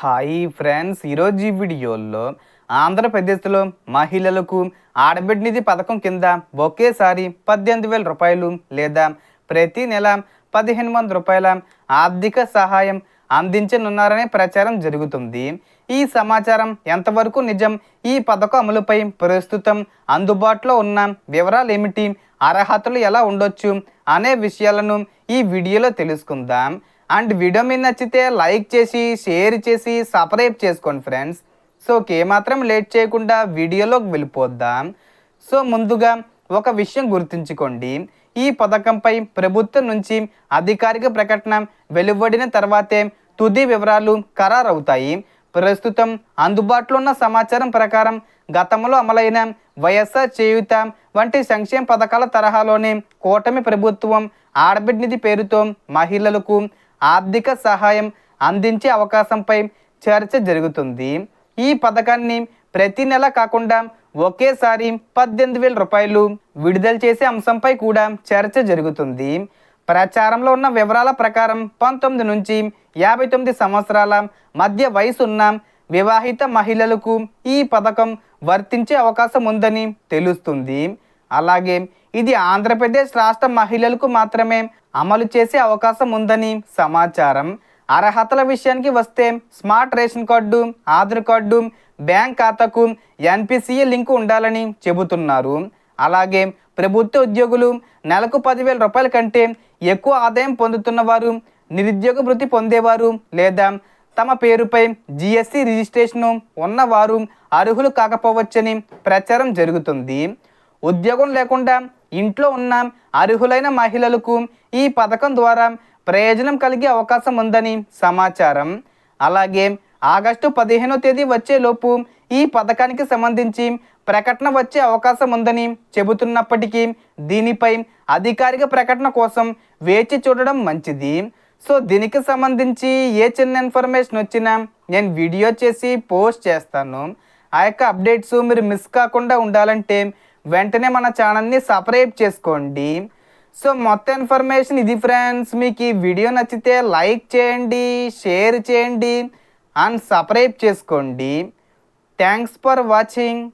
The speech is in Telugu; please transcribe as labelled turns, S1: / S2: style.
S1: హాయ్ ఫ్రెండ్స్, ఈరోజు ఈ వీడియోలో ఆంధ్రప్రదేశ్లో మహిళలకు ఆడబిడ్డ నిధి పథకం కింద ఒకేసారి 18,000 రూపాయలు లేదా ప్రతి నెల 1,500 రూపాయల ఆర్థిక సహాయం అందించనున్నారనే ప్రచారం జరుగుతుంది. ఈ సమాచారం ఎంతవరకు నిజం? ఈ పథకం అమలుపై ప్రస్తుతం అందుబాటులో ఉన్న వివరాలు ఏమిటి? అర్హతలు ఎలా ఉండొచ్చు అనే విషయాలను ఈ వీడియోలో తెలుసుకుందాం. అండ్ వీడియో మీద నచ్చితే లైక్ చేసి షేర్ చేసి సబ్స్క్రైబ్ చేసుకోండి ఫ్రెండ్స్. సో ఏమాత్రం లేట్ చేయకుండా వీడియోలోకి వెళ్ళిపోద్దాం. సో ముందుగా ఒక విషయం గుర్తుంచుకోండి, ఈ పథకంపై ప్రభుత్వం నుంచి అధికారిక ప్రకటన వెలువడిన తర్వాతే తుది వివరాలు ఖరారవుతాయి. ప్రస్తుతం అందుబాటులో ఉన్న సమాచారం ప్రకారం గతంలో అమలైన వైఎస్ఆర్ చేయూత వంటి సంక్షేమ పథకాల తరహాలోనే కూటమి ప్రభుత్వం ఆడబిడ్డ నిధి పేరుతో మహిళలకు ఆర్థిక సహాయం అందించే అవకాశంపై చర్చ జరుగుతుంది. ఈ పథకాన్ని ప్రతి నెల కాకుండా ఒకేసారి 18,000 రూపాయలు విడుదల చేసే అంశంపై కూడా చర్చ జరుగుతుంది. ప్రచారంలో ఉన్న వివరాల ప్రకారం 19 నుంచి 59 సంవత్సరాల మధ్య వయసున్న వివాహిత మహిళలకు ఈ పథకం వర్తించే అవకాశం ఉందని తెలుస్తుంది. అలాగే ఇది ఆంధ్రప్రదేశ్ రాష్ట్ర మహిళలకు మాత్రమే అమలు చేసే అవకాశం ఉందని సమాచారం. అర్హతల విషయానికి వస్తే smart ration card, Aadhaar card, bank ఖాతాకు ఎన్పిసిఏ లింకు ఉండాలని చెబుతున్నారు. అలాగే ప్రభుత్వ ఉద్యోగులు నెలకు 10,000 రూపాయల కంటే ఎక్కువ ఆదాయం పొందుతున్న వారు, నిరుద్యోగ భృతి పొందేవారు లేదా తమ పేరుపై జిఎస్టి రిజిస్ట్రేషను ఉన్నవారు అర్హులు కాకపోవచ్చని ప్రచారం జరుగుతుంది. ఉద్యోగం లేకుండా ఇంట్లో ఉన్న అర్హులైన మహిళలకు ఈ పథకం ద్వారా ప్రయోజనం కలిగే అవకాశం ఉందని సమాచారం. అలాగే ఆగస్టు 15వ తేదీ వచ్చేలోపు ఈ పథకానికి సంబంధించి ప్రకటన వచ్చే అవకాశం ఉందని చెబుతున్నప్పటికీ దీనిపై అధికారిక ప్రకటన కోసం వేచి చూడడం మంచిది. సో దీనికి సంబంధించి ఏ చిన్న ఇన్ఫర్మేషన్ వచ్చినా నేను వీడియో చేసి పోస్ట్ చేస్తాను. ఆ యొక్క అప్డేట్స్ మీరు మిస్ కాకుండా ఉండాలంటే వెంటనే మన ఛానల్ని సబ్స్క్రైబ్ చేసుకోండి. సో మొత్తం ఇన్ఫర్మేషన్ ఇది ఫ్రెండ్స్. మీకు ఈ వీడియో నచ్చితే లైక్ చేయండి, షేర్ చేయండి అండ్ సబ్స్క్రైబ్ చేసుకోండి. Thanks for watching.